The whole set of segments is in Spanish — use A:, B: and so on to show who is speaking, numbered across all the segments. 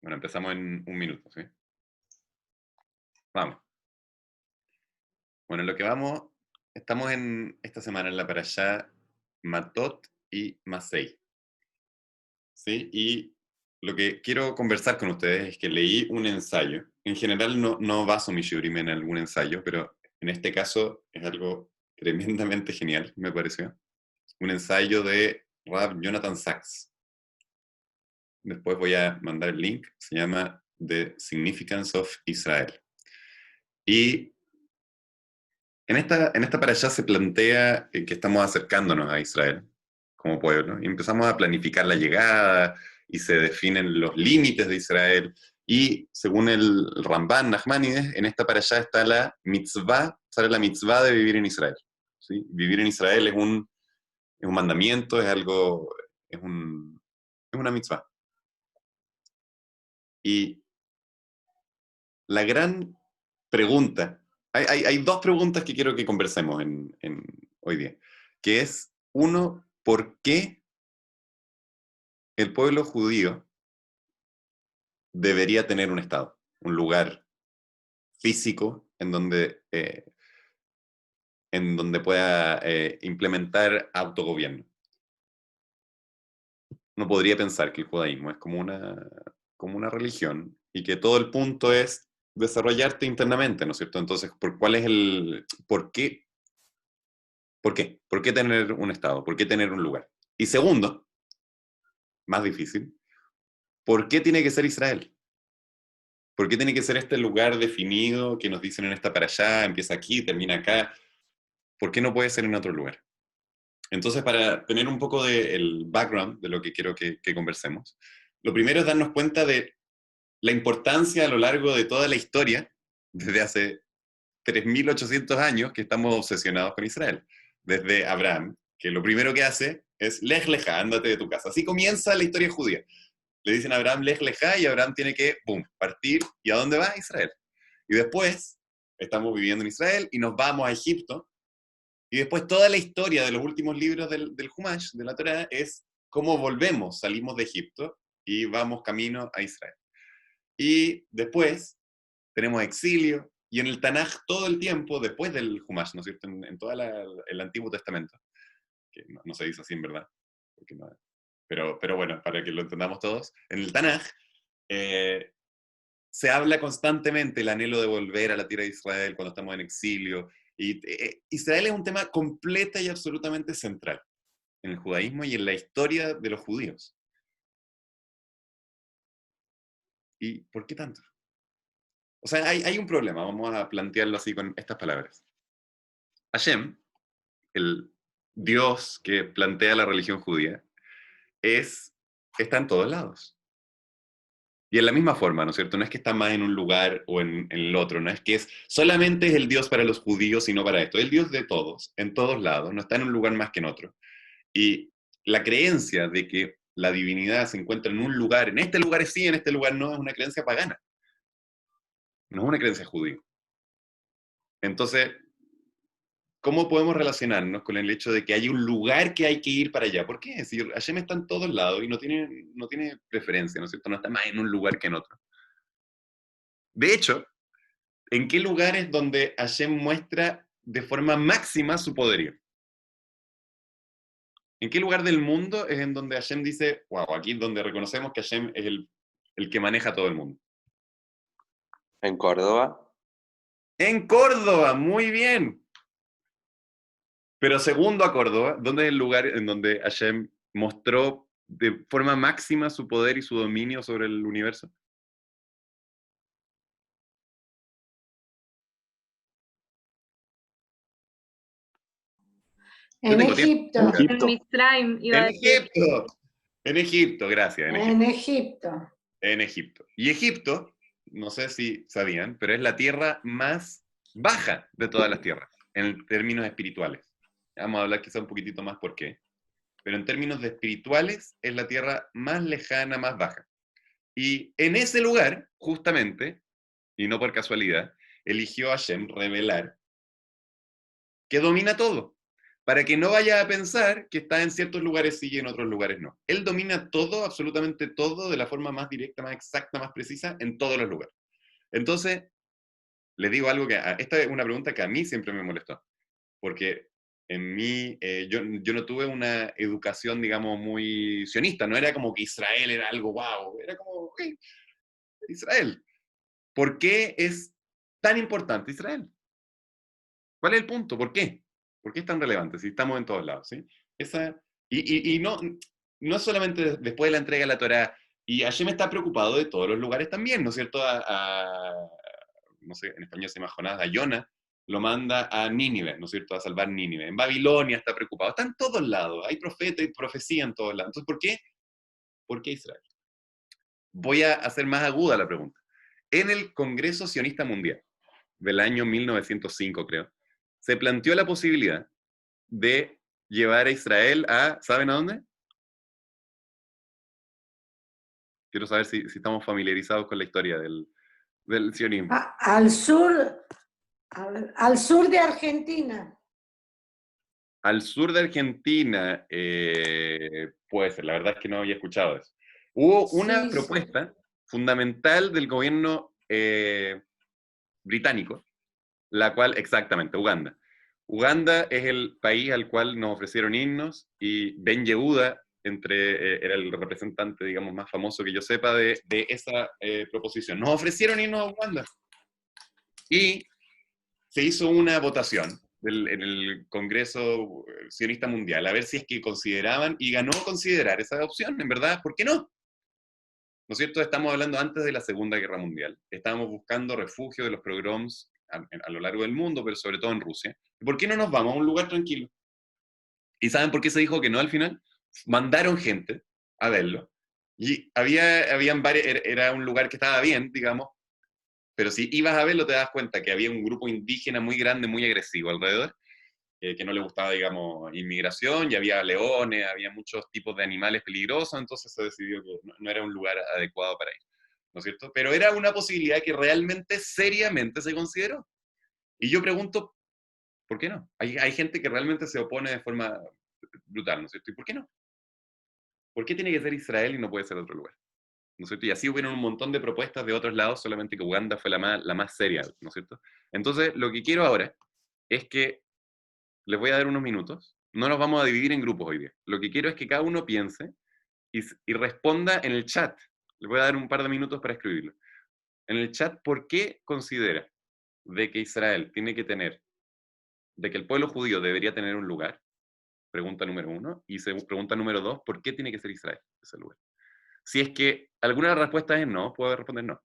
A: Bueno, empezamos en un minuto, ¿sí? Vamos. Bueno, en lo que vamos, estamos en esta semana en la parashá Matot y Masei, ¿sí? Y lo que quiero conversar con ustedes es que leí un ensayo. En general no baso mi shiurim en algún ensayo, pero en este caso es algo tremendamente genial, me pareció. Un ensayo de Rav Jonathan Sachs. Después voy a mandar el link. Se llama The Significance of Israel. Y en esta parashá se plantea que estamos acercándonos a Israel como pueblo y empezamos a planificar la llegada y se definen los límites de Israel. Y según el Ramban Nachmanides, en esta parashá está la mitzvah, sale la mitzvah de vivir en Israel. ¿Sí? Vivir en Israel es un mandamiento, es algo, es una mitzvah. Y la gran pregunta, hay dos preguntas que quiero que conversemos hoy día, que es, uno, ¿por qué el pueblo judío debería tener un Estado, un lugar físico en donde pueda implementar autogobierno? Uno podría pensar que el judaísmo es como una religión y que todo el punto es desarrollarte internamente, ¿no es cierto? Entonces, ¿por qué? ¿Por qué tener un Estado? ¿Por qué tener un lugar? Y segundo, más difícil, ¿por qué tiene que ser Israel? ¿Por qué tiene que ser este lugar definido que nos dicen en esta para allá, empieza aquí, termina acá? ¿Por qué no puede ser en otro lugar? Entonces, para tener un poco del background de lo que quiero que conversemos, lo primero es darnos cuenta de la importancia a lo largo de toda la historia, desde hace 3.800 años que estamos obsesionados con Israel. Desde Abraham, que lo primero que hace es Lej Leja, ándate de tu casa. Así comienza la historia judía. Le dicen a Abraham Lej Leja y Abraham tiene que, boom, partir. ¿Y a dónde va? A Israel. Y después estamos viviendo en Israel y nos vamos a Egipto. Y después toda la historia de los últimos libros del Humash, de la Torá, es cómo volvemos, salimos de Egipto y vamos camino a Israel. Y después tenemos exilio, y en el Tanaj todo el tiempo, después del Humash, ¿no es cierto? En todo el Antiguo Testamento, que no se dice así en verdad, pero bueno, para que lo entendamos todos, en el Tanaj eh, se habla constantemente el anhelo de volver a la tierra de Israel cuando estamos en exilio, y Israel es un tema completa y absolutamente central en el judaísmo y en la historia de los judíos. ¿Y por qué tanto? O sea, hay un problema, vamos a plantearlo así con estas palabras. Hashem, el Dios que plantea la religión judía, está en todos lados. Y en la misma forma, ¿no es cierto? No es que está más en un lugar o en el otro, no es que solamente es el Dios para los judíos y no para esto. Es el Dios de todos, en todos lados, no está en un lugar más que en otro. Y la creencia de que la divinidad se encuentra en un lugar, en este lugar sí, en este lugar no, es una creencia pagana, no es una creencia judía. Entonces, ¿cómo podemos relacionarnos con el hecho de que hay un lugar que hay que ir para allá? ¿Por qué? Si Hashem está en todos lados y no tiene preferencia, ¿no es cierto? No está más en un lugar que en otro. De hecho, ¿en qué lugar es donde Hashem muestra de forma máxima su poderío? ¿En qué lugar del mundo es en donde Hashem dice, wow, aquí es donde reconocemos que Hashem es el que maneja todo el mundo?
B: En Córdoba.
A: En Córdoba, muy bien. Pero segundo a Córdoba, ¿dónde es el lugar en donde Hashem mostró de forma máxima su poder y su dominio sobre el universo? Yo
C: En
A: tengo tiempo.
C: Egipto,
B: En
D: En
B: Egipto.
D: Mitzrayim, iba a
A: En
D: decir.
A: Egipto. En Egipto, gracias. En Egipto.
C: en Egipto.
A: En Egipto. Y Egipto, no sé si sabían, pero es la tierra más baja de todas las tierras, en términos espirituales. Vamos a hablar quizá un poquitito más por qué. Pero en términos de espirituales, es la tierra más lejana, más baja. Y en ese lugar, justamente, y no por casualidad, eligió a Hashem revelar que domina todo. para que no vaya a pensar que está en ciertos lugares sí y en otros lugares no. Él domina todo, absolutamente todo, de la forma más directa, más exacta, más precisa, en todos los lugares. Entonces, le digo algo que, esta es una pregunta que a mí siempre me molestó, porque en mí, yo no tuve una educación, digamos, muy sionista, no era como que Israel era algo wow, era como, ok, Israel. ¿Por qué es tan importante Israel? ¿Cuál es el punto? ¿Por qué? ¿Por qué es tan relevante si estamos en todos lados? ¿Sí? Esa, y no, no solamente después de la entrega de la Torá, y Hashem está preocupado de todos los lugares también, ¿no es cierto? No sé, en español se llama Jonás, a Yona, lo manda a Nínive, ¿no es cierto? A salvar Nínive. En Babilonia está preocupado. Está en todos lados. Hay profeta y profecía en todos lados. Entonces, ¿por qué? ¿Por qué Israel? Voy a hacer más aguda la pregunta. En el Congreso Sionista Mundial del año 1905, creo, se planteó la posibilidad de llevar a Israel a, ¿saben a dónde? Quiero saber si estamos familiarizados con la historia del sionismo.
C: Al sur, a ver, al sur de Argentina.
A: Al sur de Argentina, puede ser, la verdad es que no había escuchado eso. Hubo una
C: Sí, sí.
A: propuesta fundamental del gobierno británico, la cual, exactamente, Uganda. Uganda es el país al cual nos ofrecieron irnos y Ben Yehuda era el representante, digamos, más famoso que yo sepa de esa proposición. Nos ofrecieron irnos a Uganda y se hizo una votación en el Congreso Sionista Mundial a ver si es que consideraban y ganó considerar esa opción, en verdad, ¿por qué no? ¿No es cierto? Estamos hablando antes de la Segunda Guerra Mundial. Estábamos buscando refugio de los pogroms a lo largo del mundo, pero sobre todo en Rusia. ¿Por qué no nos vamos a un lugar tranquilo? ¿Y saben por qué se dijo que no al final? Mandaron gente a verlo. Y habían varios, era un lugar que estaba bien, digamos, pero si ibas a verlo te das cuenta que había un grupo indígena muy grande, muy agresivo alrededor, que no le gustaba, digamos, inmigración, y había leones, había muchos tipos de animales peligrosos, entonces se decidió que no era un lugar adecuado para ir, ¿no es cierto? Pero era una posibilidad que realmente, seriamente se consideró. Y yo pregunto, ¿por qué no? Hay gente que realmente se opone de forma brutal, ¿no es cierto? ¿Y por qué no? ¿Por qué tiene que ser Israel y no puede ser otro lugar? ¿No es cierto? Y así hubieron un montón de propuestas de otros lados, solamente que Uganda fue la más seria, ¿no es cierto? Entonces, lo que quiero ahora es que les voy a dar unos minutos, no nos vamos a dividir en grupos hoy día. Lo que quiero es que cada uno piense y responda en el chat. Les voy a dar un par de minutos para escribirlo. En el chat, ¿por qué considera de que Israel tiene que tener, de que el pueblo judío debería tener un lugar? Pregunta número uno. Y pregunta número dos, ¿por qué tiene que ser Israel ese lugar? Si es que alguna de las respuestas es no, puedo responder no.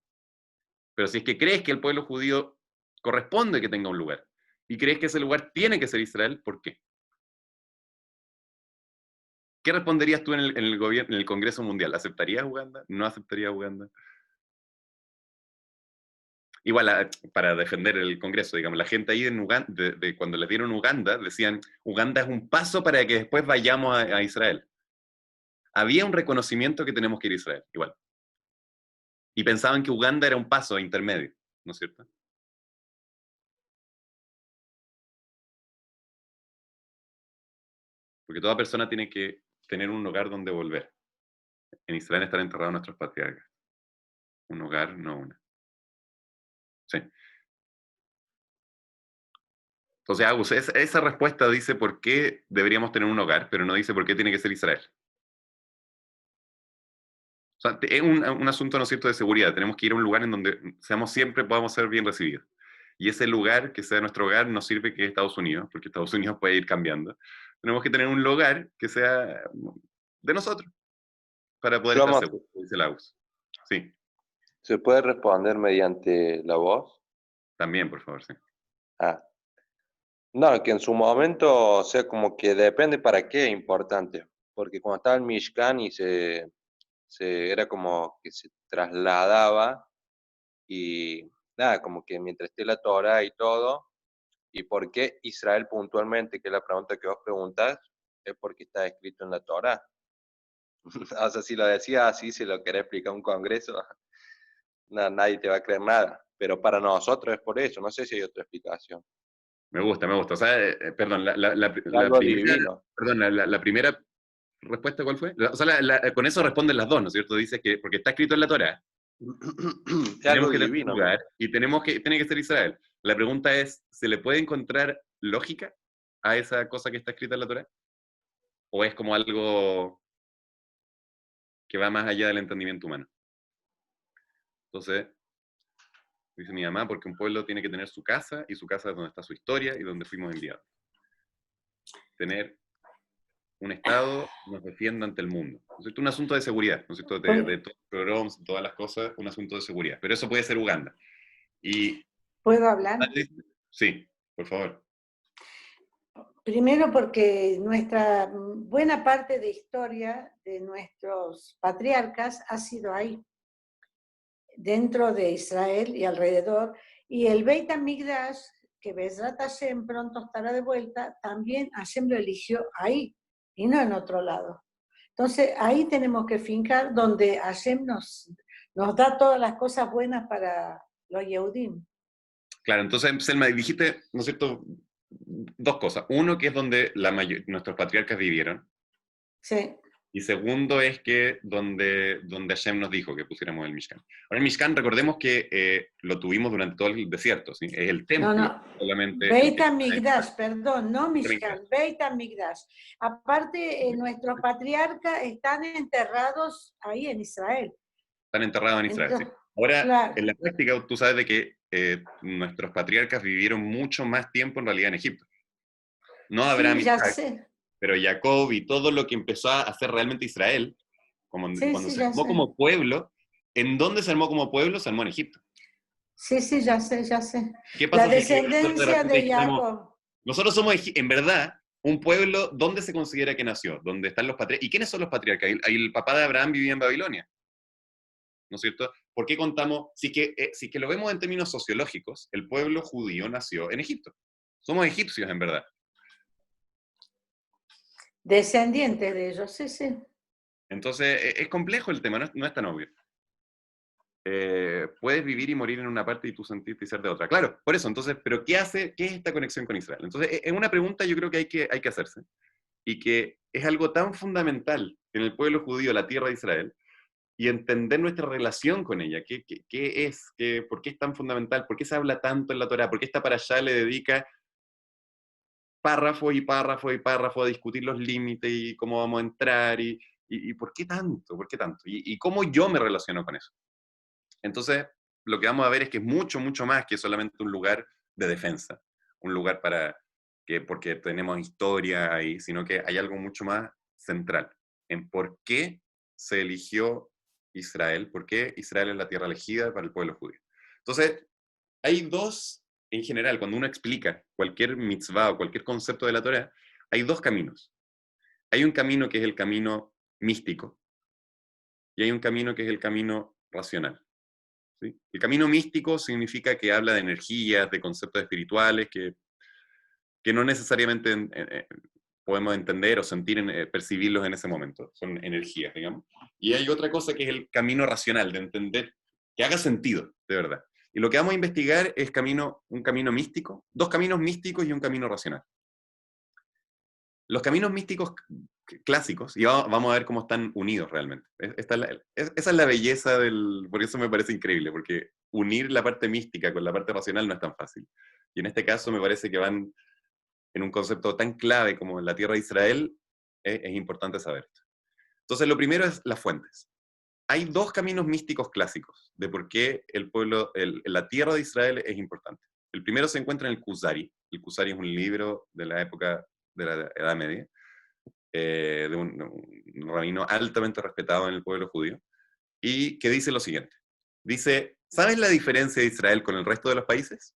A: Pero si es que crees que el pueblo judío corresponde que tenga un lugar y crees que ese lugar tiene que ser Israel, ¿por qué? ¿Qué responderías tú en el gobierno, en el Congreso Mundial? ¿Aceptarías Uganda? ¿No aceptarías Uganda? Igual, para defender el Congreso, digamos, la gente ahí en Uganda, cuando les dieron Uganda, decían, Uganda es un paso para que después vayamos a Israel. Había un reconocimiento que tenemos que ir a Israel, igual. Y pensaban que Uganda era un paso intermedio, ¿no es cierto? Porque toda persona tiene que tener un lugar donde volver. En Israel están enterrados nuestros patriarcas. Un hogar, no una. Sí. Entonces, Agus, esa respuesta dice por qué deberíamos tener un hogar, pero no dice por qué tiene que ser Israel. O sea, es un asunto, ¿no es cierto?, de seguridad. Tenemos que ir a un lugar en donde seamos siempre, podamos ser bien recibidos. Y ese lugar, que sea nuestro hogar, nos sirve que es Estados Unidos, porque Estados Unidos puede ir cambiando. Tenemos que tener un lugar que sea de nosotros, para poder estar
B: Shlomo,
A: seguros, dice el Agus. Sí,
B: ¿se puede responder mediante la voz?
A: también, por favor, sí.
B: Ah, no, que en su momento, o sea, como que depende para qué es importante. Porque cuando estaba en Mishkan y era como que se trasladaba y nada, como que mientras esté la Torah y todo, y por qué Israel puntualmente, que es la pregunta que vos preguntás, es porque está escrito en la Torah. O sea, si lo decía así, si lo querés explicar a un congreso, nadie te va a creer nada. Pero para nosotros es por eso, no sé si hay otra explicación.
A: Me gusta, me gusta. O sea, perdón, la
B: Algo
A: primera,
B: divino.
A: perdón, la primera respuesta, ¿cuál fue? O sea, con eso responden las dos, ¿no es cierto? Dice que, porque está escrito en la Torá,
B: Es
A: tenemos
B: algo
A: que tener un
B: divino.
A: lugar y tiene que ser Israel. La pregunta es, ¿se le puede encontrar lógica a esa cosa que está escrita en la Torá? ¿O es como algo que va más allá del entendimiento humano? Entonces, dice mi mamá, porque un pueblo tiene que tener su casa, y su casa es donde está su historia y donde fuimos enviados. Tener un Estado nos defienda ante el mundo. ¿No es cierto? Un asunto de seguridad, ¿no es cierto? De todos los programas, todas las cosas, un asunto de seguridad. Pero eso puede ser Uganda. Y
C: ¿Puedo hablar?
A: sí, por favor.
C: Primero porque nuestra buena parte de historia de nuestros patriarcas ha sido ahí, dentro de Israel y alrededor. Y el Beit HaMikdash, que Bezrat Hashem pronto estará de vuelta, también Hashem lo eligió ahí y no en otro lado. Entonces ahí tenemos que fincar donde Hashem nos da todas las cosas buenas para los Yehudim.
A: Claro, entonces, Selma, dijiste, ¿no es cierto?, dos cosas. Uno, que es donde nuestros patriarcas vivieron.
C: Sí.
A: Y segundo es que donde Hashem nos dijo que pusiéramos el Mishkan. Ahora, el Mishkan, recordemos que lo tuvimos durante todo el desierto, ¿sí? Es el templo,
C: No.
A: solamente.
C: Beit HaMikdash, perdón, no Mishkan, Beit HaMikdash. Aparte, nuestros patriarcas están enterrados ahí en Israel.
A: Están enterrados en Israel,
C: Entonces,
A: sí. Ahora,
C: claro.
A: en la práctica, tú sabes de que nuestros patriarcas vivieron mucho más tiempo en realidad en Egipto. No Abraham
C: Sí,
A: y
C: ya
A: Isaac,
C: sé.
A: pero Jacob y todo lo que empezó a hacer realmente Israel, cuando
C: Sí,
A: se
C: ya
A: armó
C: sé.
A: como pueblo, ¿en dónde se armó como pueblo? Se armó en Egipto.
C: Sí, ya sé.
A: ¿Qué
C: La
A: pasa si es que nosotros de
C: descendencia
A: repente
C: de
A: dijéramos,
C: Jacob.
A: nosotros somos en verdad un pueblo donde se considera que nació, donde están los patriarcas? ¿Y quiénes son los patriarcas? El papá de Abraham vivía en Babilonia, ¿no es cierto? ¿Por qué contamos? Si es que lo vemos en términos sociológicos, el pueblo judío nació en Egipto. Somos egipcios, en verdad.
C: Descendientes de ellos, sí.
A: Entonces, es complejo el tema, no es tan obvio. Puedes vivir y morir en una parte y tú sentirte y ser de otra. Claro, por eso, entonces, pero ¿qué es esta conexión con Israel? Entonces, es una pregunta yo creo que hay que hacerse, y que es algo tan fundamental en el pueblo judío, la tierra de Israel, y entender nuestra relación con ella. ¿Qué es? ¿Por qué es tan fundamental? ¿Por qué se habla tanto en la Torá? ¿Por qué esta parashá le dedica párrafo y párrafo y párrafo a discutir los límites y cómo vamos a entrar? ¿Y por qué tanto? ¿Por qué tanto? ¿Y cómo yo me relaciono con eso? Entonces, lo que vamos a ver es que es mucho, mucho más que solamente un lugar de defensa, un lugar porque tenemos historia ahí, sino que hay algo mucho más central en por qué se eligió Israel, por qué Israel es la tierra elegida para el pueblo judío. Entonces, hay dos, en general, cuando uno explica cualquier mitzvah o cualquier concepto de la Torah, hay dos caminos. Hay un camino que es el camino místico y hay un camino que es el camino racional. ¿Sí? El camino místico significa que habla de energías, de conceptos espirituales que no necesariamente podemos entender o sentir, percibirlos en ese momento. Son energías, digamos. Y hay otra cosa que es el camino racional, de entender, que haga sentido, de verdad. Y lo que vamos a investigar es un camino místico, dos caminos místicos y un camino racional. Los caminos místicos clásicos, y vamos a ver cómo están unidos realmente. Esa es la belleza por eso me parece increíble, porque unir la parte mística con la parte racional no es tan fácil. Y en este caso me parece que van en un concepto tan clave como la tierra de Israel, es importante saber esto. Entonces, lo primero es las fuentes. Hay dos caminos místicos clásicos de por qué la tierra de Israel es importante. El primero se encuentra en el Kuzari. El Kuzari es un libro de la época de la Edad Media, de un rabino altamente respetado en el pueblo judío, y que dice lo siguiente. Dice, ¿sabes la diferencia de Israel con el resto de los países?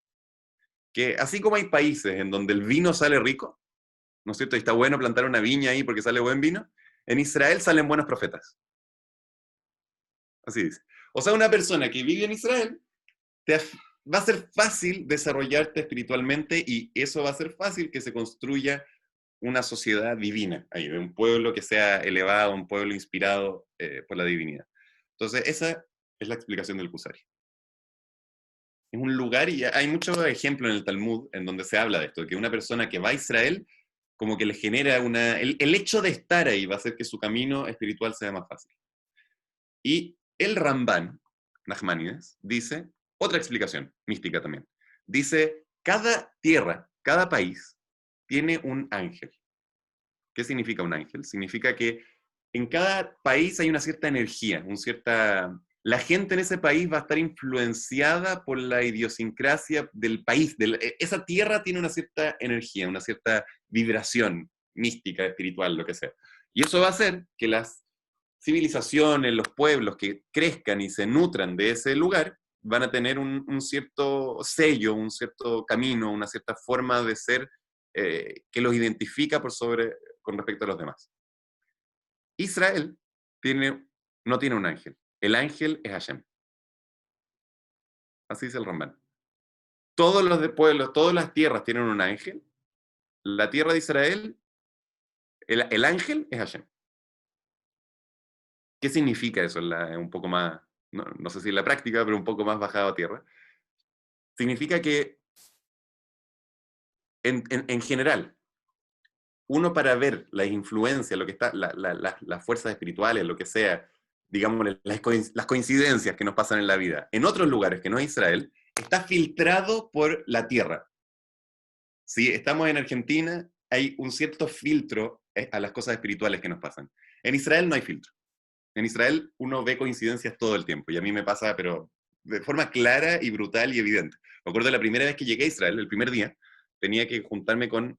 A: Que así como hay países en donde el vino sale rico, ¿no es cierto? Y está bueno plantar una viña ahí porque sale buen vino, en Israel salen buenos profetas. Así dice. O sea, una persona que vive en Israel, va a ser fácil desarrollarte espiritualmente, y eso va a ser fácil que se construya una sociedad divina, ahí, de un pueblo que sea elevado, un pueblo inspirado por la divinidad. Entonces, esa es la explicación del Kuzari. Es un lugar, y hay muchos ejemplos en el Talmud en donde se habla de esto, que una persona que va a Israel, como que le genera el hecho de estar ahí va a hacer que su camino espiritual sea más fácil. Y el Ramban, Nachmanides, dice, otra explicación, mística también, dice, cada tierra, cada país, tiene un ángel. ¿Qué significa un ángel? Significa que en cada país hay una cierta energía, la gente en ese país va a estar influenciada por la idiosincrasia del país. Esa tierra tiene una cierta energía, una cierta vibración mística, espiritual, lo que sea. Y eso va a hacer que las civilizaciones, los pueblos que crezcan y se nutran de ese lugar, van a tener un cierto sello, un cierto camino, una cierta forma de ser que los identifica con respecto a los demás. Israel no tiene un ángel. El ángel es Hashem. Así dice el Ramban. Todos los pueblos, todas las tierras tienen un ángel. La tierra de Israel, el ángel es Hashem. ¿Qué significa eso? Un poco más, no sé si en la práctica, pero un poco más bajado a tierra. Significa que, en general, uno para ver la influencia, lo que está, las fuerzas espirituales, lo que sea, digamos, las coincidencias que nos pasan en la vida, en otros lugares que no es Israel, está filtrado por la tierra. Si estamos en Argentina, hay un cierto filtro a las cosas espirituales que nos pasan. En Israel no hay filtro. En Israel uno ve coincidencias todo el tiempo, y a mí me pasa, pero de forma clara y brutal y evidente. Me acuerdo de la primera vez que llegué a Israel, el primer día, tenía que juntarme con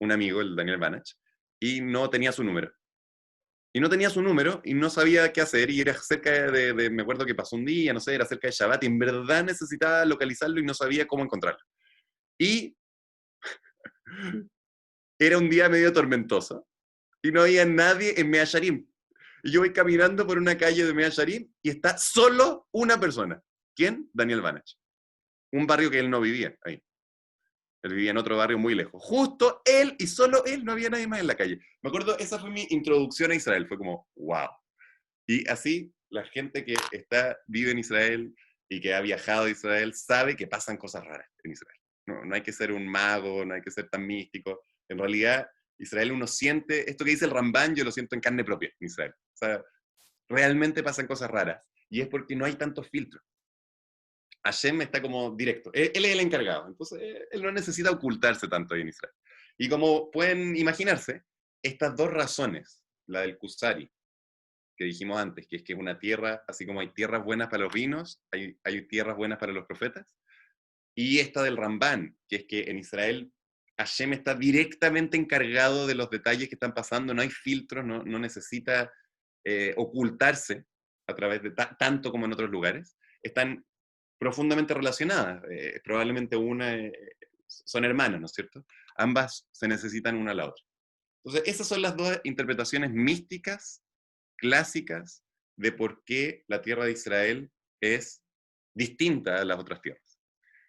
A: un amigo, el Daniel Banach, y no tenía su número. Y no tenía su número y no sabía qué hacer, y era cerca me acuerdo que pasó un día, no sé, era cerca de Shabbat, y en verdad necesitaba localizarlo y no sabía cómo encontrarlo. Y era un día medio tormentoso, y no había nadie en Mea Shearim. Y yo voy caminando por una calle de Mea Shearim y está solo una persona. ¿Quién? Daniel Banach. Un barrio que él no vivía ahí. Él vivía en otro barrio muy lejos. Justo él y solo él, no había nadie más en la calle. Me acuerdo, esa fue mi introducción a Israel. Fue como, wow. Y así, la gente que vive en Israel y que ha viajado a Israel sabe que pasan cosas raras en Israel. No hay que ser un mago, no hay que ser tan místico. En realidad, Israel uno siente, esto que dice el Ramban, yo lo siento en carne propia en Israel. O sea, realmente pasan cosas raras. Y es porque no hay tantos filtros. Hashem está como directo. Él es el encargado. Entonces, él no necesita ocultarse tanto ahí en Israel. Y como pueden imaginarse, estas dos razones, la del Kusari, que dijimos antes, que es una tierra, así como hay tierras buenas para los vinos, hay tierras buenas para los profetas, y esta del Ramban, que es que en Israel Hashem está directamente encargado de los detalles que están pasando, no hay filtros, no necesita ocultarse a través de tanto como en otros lugares, están profundamente relacionadas. Probablemente son hermanas, ¿no es cierto? Ambas se necesitan una a la otra. Entonces, esas son las dos interpretaciones místicas, clásicas, de por qué la tierra de Israel es distinta a las otras tierras.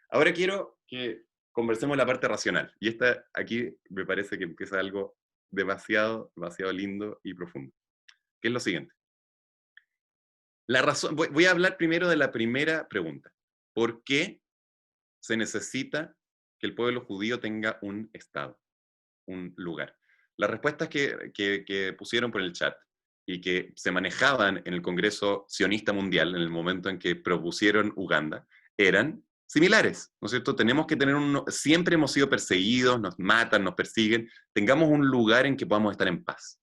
A: Ahora quiero que conversemos la parte racional. Y aquí me parece que empieza algo demasiado, demasiado lindo y profundo. Que es lo siguiente. Voy a hablar primero de la primera pregunta. ¿Por qué se necesita que el pueblo judío tenga un estado, un lugar? Las respuestas que pusieron por el chat y que se manejaban en el Congreso Sionista Mundial en el momento en que propusieron Uganda eran similares, ¿no es cierto? Tenemos que siempre hemos sido perseguidos, nos matan, nos persiguen, tengamos un lugar en que podamos estar en paz,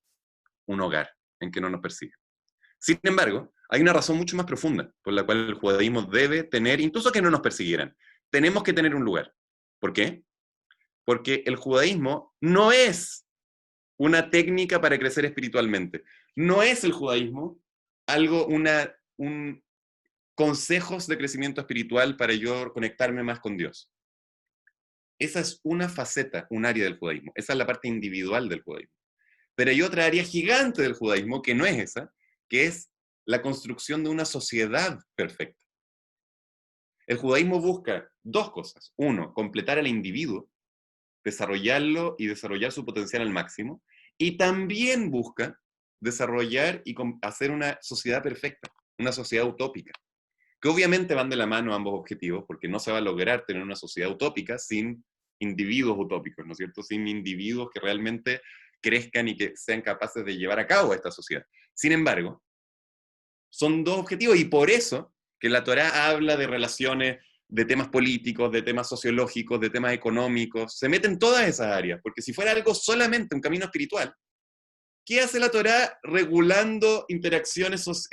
A: un hogar en que no nos persigan. Sin embargo, hay una razón mucho más profunda por la cual el judaísmo debe tener, incluso que no nos persiguieran, tenemos que tener un lugar. ¿Por qué? Porque el judaísmo no es una técnica para crecer espiritualmente. No es el judaísmo un consejos de crecimiento espiritual para yo conectarme más con Dios. Esa es una faceta, un área del judaísmo. Esa es la parte individual del judaísmo. Pero hay otra área gigante del judaísmo que no es esa, que es la construcción de una sociedad perfecta. El judaísmo busca dos cosas. Uno, completar al individuo, desarrollarlo y desarrollar su potencial al máximo. Y también busca desarrollar y hacer una sociedad perfecta, una sociedad utópica. que obviamente van de la mano ambos objetivos, porque no se va a lograr tener una sociedad utópica sin individuos utópicos, ¿no es cierto? Sin individuos que realmente crezcan y que sean capaces de llevar a cabo esta sociedad. Sin embargo, son dos objetivos y por eso que la Torá habla de relaciones, de temas políticos, de temas sociológicos, de temas económicos, se mete en todas esas áreas, porque si fuera algo solamente un camino espiritual, ¿qué hace la Torá regulando interacciones ¿no es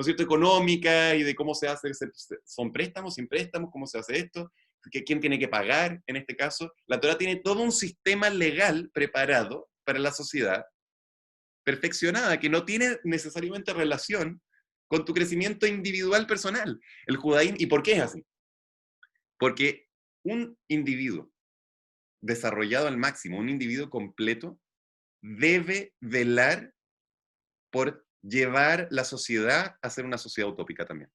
A: cierto?, económicas y de cómo se hace? ¿Son préstamos, sin préstamos? ¿Cómo se hace esto? ¿Quién tiene que pagar en este caso? La Torá tiene todo un sistema legal preparado para la sociedad, perfeccionada, que no tiene necesariamente relación con tu crecimiento individual personal. El judaísmo, ¿y por qué es así? Porque un individuo desarrollado al máximo, un individuo completo, debe velar por llevar la sociedad a ser una sociedad utópica también.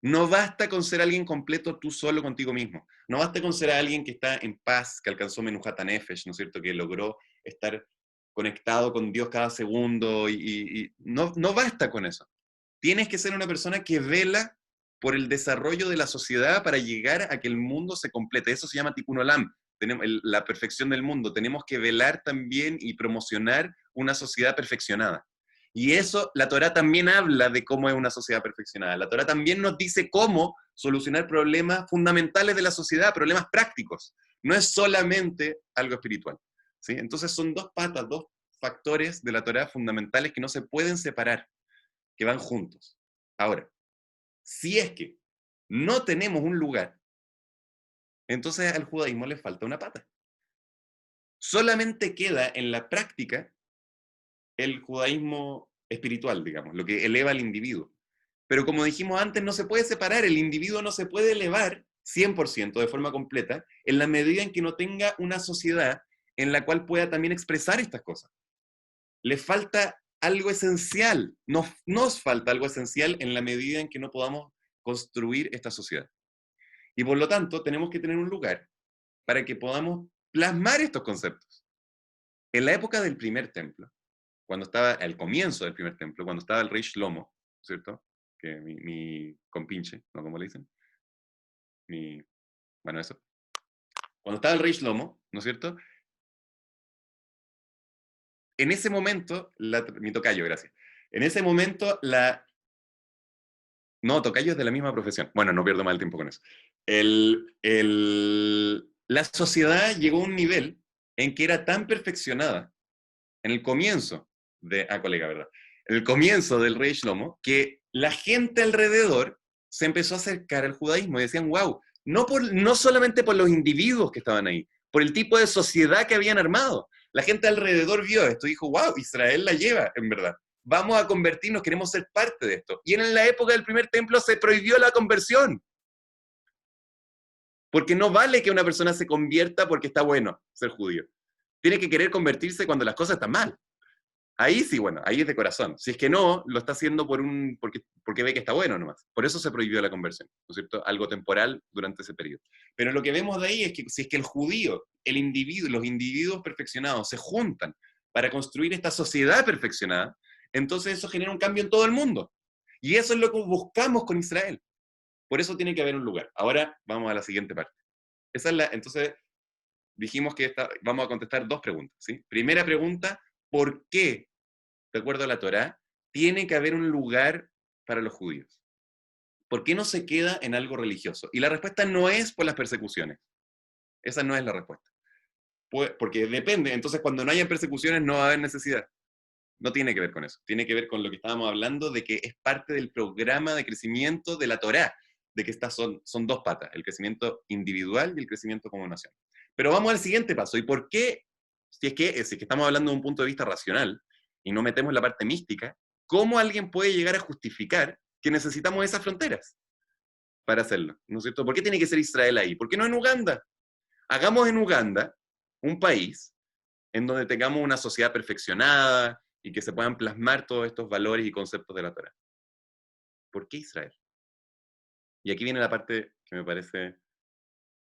A: No basta con ser alguien completo tú solo contigo mismo. No basta con ser alguien que está en paz, que alcanzó Menuhat HaNefesh, ¿no es cierto? Que logró estar conectado con Dios cada segundo y no, no basta con eso. Tienes que ser una persona que vela por el desarrollo de la sociedad para llegar a que el mundo se complete. Eso se llama Tikkun Olam, la perfección del mundo. Tenemos que velar también y promocionar una sociedad perfeccionada. Y eso, la Torá también habla de cómo es una sociedad perfeccionada. La Torá también nos dice cómo solucionar problemas fundamentales de la sociedad, problemas prácticos. No es solamente algo espiritual, ¿sí? Entonces son dos patas, dos factores de la Torá fundamentales que no se pueden separar, que van juntos. Ahora, si es que no tenemos un lugar, entonces al judaísmo le falta una pata. Solamente queda en la práctica el judaísmo espiritual, digamos, lo que eleva al individuo. Pero como dijimos antes, no se puede separar, el individuo no se puede elevar 100% de forma completa en la medida en que no tenga una sociedad en la cual pueda también expresar estas cosas. Le falta algo esencial, nos falta algo esencial en la medida en que no podamos construir esta sociedad. Y por lo tanto, tenemos que tener un lugar para que podamos plasmar estos conceptos. En la época del primer templo, cuando estaba al comienzo del primer templo, cuando estaba el rey Shlomo, ¿cierto? Que mi compinche, ¿no? ¿Cómo le dicen? Bueno, eso. Cuando estaba el rey Shlomo, ¿no es cierto? En ese momento, mi tocayo, gracias. En ese momento, no, tocayo es de la misma profesión. Bueno, no pierdo mal tiempo con eso. La sociedad llegó a un nivel en que era tan perfeccionada en el comienzo colega, ¿verdad? En el comienzo del rey Shlomo, que la gente alrededor se empezó a acercar al judaísmo y decían, wow, no solamente por los individuos que estaban ahí, por el tipo de sociedad que habían armado. La gente alrededor vio esto y dijo, wow, Israel la lleva, en verdad. Vamos a convertirnos, queremos ser parte de esto. Y en la época del primer templo se prohibió la conversión. Porque no vale que una persona se convierta porque está bueno ser judío. Tiene que querer convertirse cuando las cosas están mal. Ahí sí, bueno, ahí es de corazón. Si es que no, lo está haciendo porque ve que está bueno nomás. Por eso se prohibió la conversión, ¿no es cierto? Algo temporal durante ese periodo. Pero lo que vemos de ahí es que si es que el judío, el individuo, los individuos perfeccionados se juntan para construir esta sociedad perfeccionada, entonces eso genera un cambio en todo el mundo. Y eso es lo que buscamos con Israel. Por eso tiene que haber un lugar. Ahora vamos a la siguiente parte. Entonces, dijimos que vamos a contestar dos preguntas, ¿sí? Primera pregunta, ¿por qué, de acuerdo a la Torá, tiene que haber un lugar para los judíos? ¿Por qué no se queda en algo religioso? Y la respuesta no es por las persecuciones. Esa no es la respuesta. Porque depende. Entonces, cuando no haya persecuciones, no va a haber necesidad. No tiene que ver con eso. Tiene que ver con lo que estábamos hablando de que es parte del programa de crecimiento de la Torá, de que estas son dos patas, el crecimiento individual y el crecimiento como nación. Pero vamos al siguiente paso. ¿Y por qué, si es que estamos hablando de un punto de vista racional y no metemos la parte mística, cómo alguien puede llegar a justificar que necesitamos esas fronteras para hacerlo? ¿No es cierto? ¿Por qué tiene que ser Israel ahí? ¿Por qué no en Uganda? Hagamos en Uganda un país en donde tengamos una sociedad perfeccionada y que se puedan plasmar todos estos valores y conceptos de la Torá. ¿Por qué Israel? Y aquí viene la parte que me parece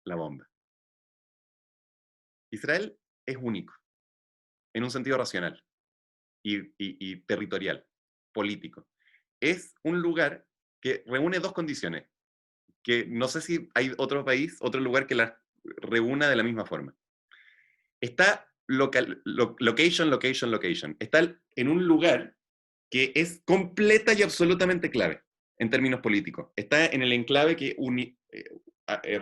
A: la bomba. Israel es único, en un sentido racional y territorial, político. Es un lugar que reúne dos condiciones, que no sé si hay otro país, otro lugar que las reúna de la misma forma. Está location. Está en un lugar que es completa y absolutamente clave en términos políticos. Está en el enclave que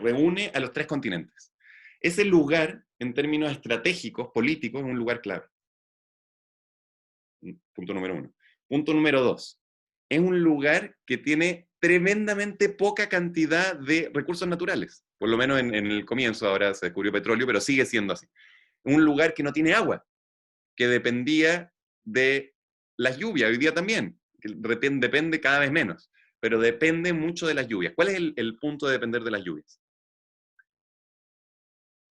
A: reúne a los tres continentes. Ese lugar, en términos estratégicos, políticos, es un lugar clave. Punto número 1. Punto número 2. Es un lugar que tiene tremendamente poca cantidad de recursos naturales. Por lo menos en el comienzo, ahora se descubrió petróleo, pero sigue siendo así. Un lugar que no tiene agua, que dependía de las lluvias, hoy día también, depende cada vez menos, pero depende mucho de las lluvias. ¿Cuál es el punto de depender de las lluvias?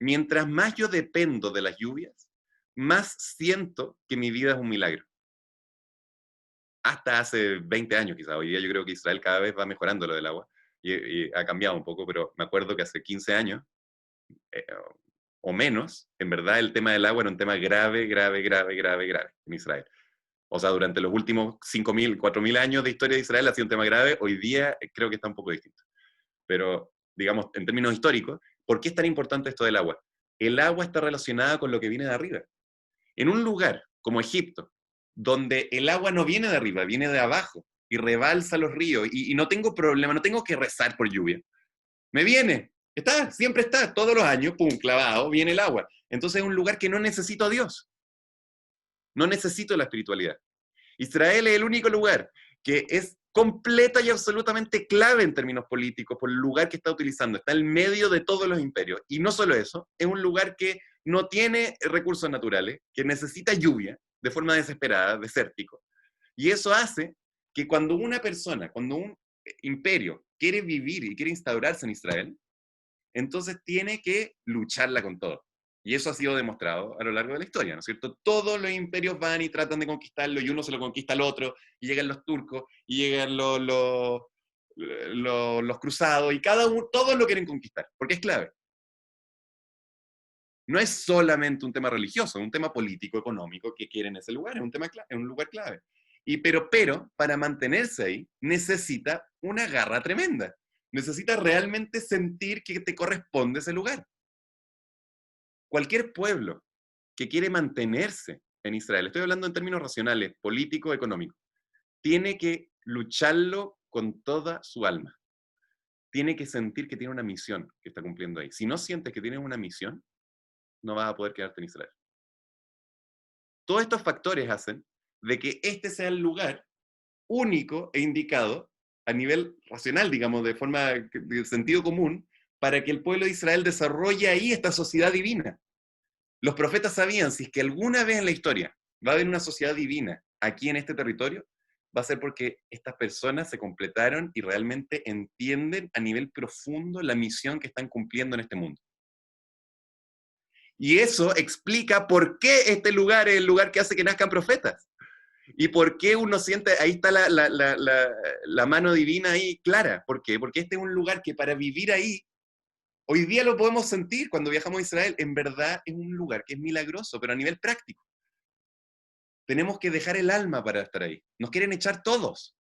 A: Mientras más yo dependo de las lluvias, más siento que mi vida es un milagro. Hasta hace 20 años quizás, hoy día yo creo que Israel cada vez va mejorando lo del agua, y ha cambiado un poco, pero me acuerdo que hace 15 años, o menos, en verdad el tema del agua era un tema grave en Israel. O sea, durante los últimos 5.000, 4.000 años de historia de Israel ha sido un tema grave, hoy día creo que está un poco distinto. Pero, digamos, en términos históricos, ¿por qué es tan importante esto del agua? El agua está relacionada con lo que viene de arriba. En un lugar como Egipto, donde el agua no viene de arriba, viene de abajo, y rebalsa los ríos, y no tengo problema, no tengo que rezar por lluvia. Me viene, siempre está, todos los años, pum, clavado, viene el agua. Entonces es un lugar que no necesito a Dios. No necesito la espiritualidad. Israel es el único lugar que es completa y absolutamente clave en términos políticos por el lugar que está utilizando. Está en medio de todos los imperios. Y no solo eso, es un lugar que no tiene recursos naturales, que necesita lluvia de forma desesperada, desértico. Y eso hace que cuando una persona, cuando un imperio quiere vivir y quiere instaurarse en Israel, entonces tiene que lucharla con todo. Y eso ha sido demostrado a lo largo de la historia, ¿no es cierto? Todos los imperios van y tratan de conquistarlo, y uno se lo conquista al otro, y llegan los turcos, y llegan los cruzados, y todos lo quieren conquistar, porque es clave. No es solamente un tema religioso, es un tema político, económico, que quieren ese lugar, es un tema clave, es un lugar clave. Pero para mantenerse ahí, necesita una garra tremenda. Necesita realmente sentir que te corresponde ese lugar. Cualquier pueblo que quiere mantenerse en Israel, estoy hablando en términos racionales, políticos, económicos, tiene que lucharlo con toda su alma. Tiene que sentir que tiene una misión que está cumpliendo ahí. Si no sientes que tienes una misión, no vas a poder quedarte en Israel. Todos estos factores hacen de que este sea el lugar único e indicado a nivel racional, digamos, de forma de sentido común, para que el pueblo de Israel desarrolle ahí esta sociedad divina. Los profetas sabían, si es que alguna vez en la historia va a haber una sociedad divina aquí en este territorio, va a ser porque estas personas se completaron y realmente entienden a nivel profundo la misión que están cumpliendo en este mundo. Y eso explica por qué este lugar es el lugar que hace que nazcan profetas. ¿Y por qué uno siente, ahí está la mano divina ahí clara? ¿Por qué? Porque este es un lugar que para vivir ahí, hoy día lo podemos sentir cuando viajamos a Israel, en verdad es un lugar que es milagroso, pero a nivel práctico. Tenemos que dejar el alma para estar ahí. Nos quieren echar todos.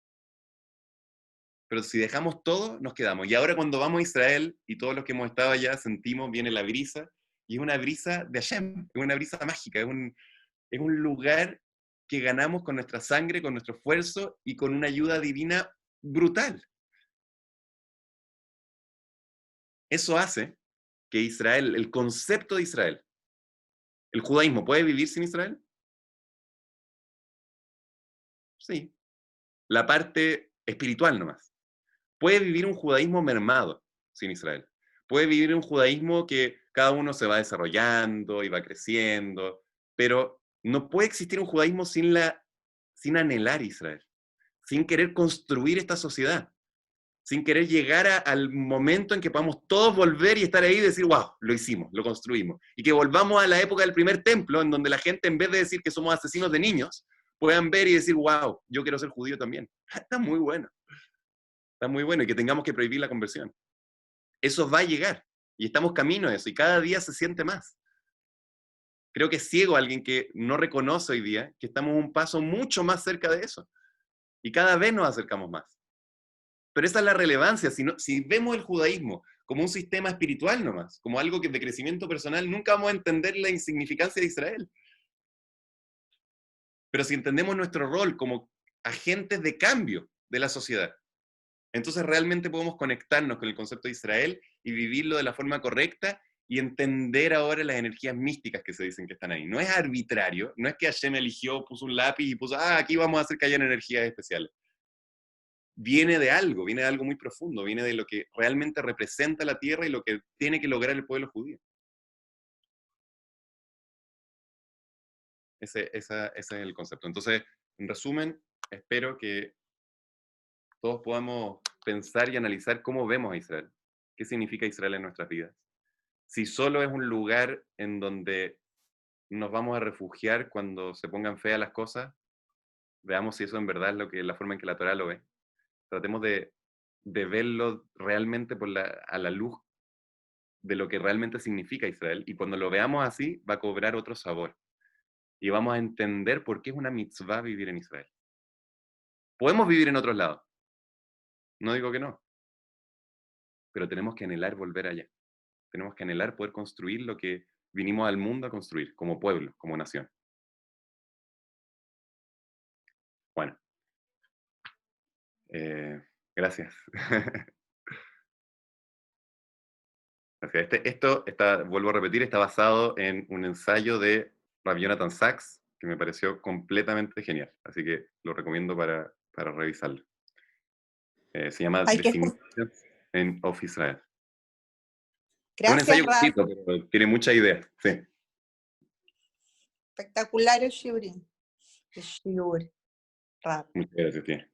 A: Pero si dejamos todo, nos quedamos. Y ahora cuando vamos a Israel, y todos los que hemos estado allá sentimos, viene la brisa, y es una brisa de Hashem, es una brisa mágica, es un lugar que ganamos con nuestra sangre, con nuestro esfuerzo y con una ayuda divina brutal. Eso hace que Israel, el concepto de Israel, ¿el judaísmo puede vivir sin Israel? Sí. La parte espiritual nomás. Puede vivir un judaísmo mermado sin Israel. Puede vivir un judaísmo que cada uno se va desarrollando y va creciendo, pero no puede existir un judaísmo sin anhelar Israel, sin querer construir esta sociedad, sin querer llegar al momento en que podamos todos volver y estar ahí y decir, wow, lo hicimos, lo construimos. Y que volvamos a la época del primer templo, en donde la gente, en vez de decir que somos asesinos de niños, puedan ver y decir, wow, yo quiero ser judío también. Está muy bueno. Está muy bueno, y que tengamos que prohibir la conversión. Eso va a llegar, y estamos camino a eso, y cada día se siente más. Creo que es ciego alguien que no reconoce hoy día que estamos un paso mucho más cerca de eso, y cada vez nos acercamos más. Pero esa es la relevancia. Si vemos el judaísmo como un sistema espiritual nomás, como algo que es de crecimiento personal, nunca vamos a entender la insignificancia de Israel. Pero si entendemos nuestro rol como agentes de cambio de la sociedad, entonces realmente podemos conectarnos con el concepto de Israel y vivirlo de la forma correcta y entender ahora las energías místicas que se dicen que están ahí. No es arbitrario, no es que Hashem eligió, puso un lápiz y puso, aquí vamos a hacer que hayan energías especiales. Viene de algo muy profundo, viene de lo que realmente representa la tierra y lo que tiene que lograr el pueblo judío. Ese es el concepto. Entonces, en resumen, espero que todos podamos pensar y analizar cómo vemos a Israel. ¿Qué significa Israel en nuestras vidas? Si solo es un lugar en donde nos vamos a refugiar cuando se pongan feas las cosas, veamos si eso en verdad es la forma en que la Torá lo ve. Tratemos de verlo realmente a la luz de lo que realmente significa Israel, y cuando lo veamos así, va a cobrar otro sabor. Y vamos a entender por qué es una mitzvah vivir en Israel. Podemos vivir en otros lados, no digo que no, pero tenemos que anhelar volver allá. Tenemos que anhelar poder construir lo que vinimos al mundo a construir, como pueblo, como nación. Bueno, gracias. Esto está, vuelvo a repetir, está basado en un ensayo de Rabbi Jonathan Sachs, que me pareció completamente genial. Así que lo recomiendo para revisarlo. Se llama
D: Hay
A: The
D: que
A: Significance of Israel. Es un
D: Gracias,
A: ensayo
D: Rab.
A: cortito, pero tiene muchas ideas. Sí.
D: Espectacular el shiurim. El shiur, Rab.
A: Muchas gracias, tía.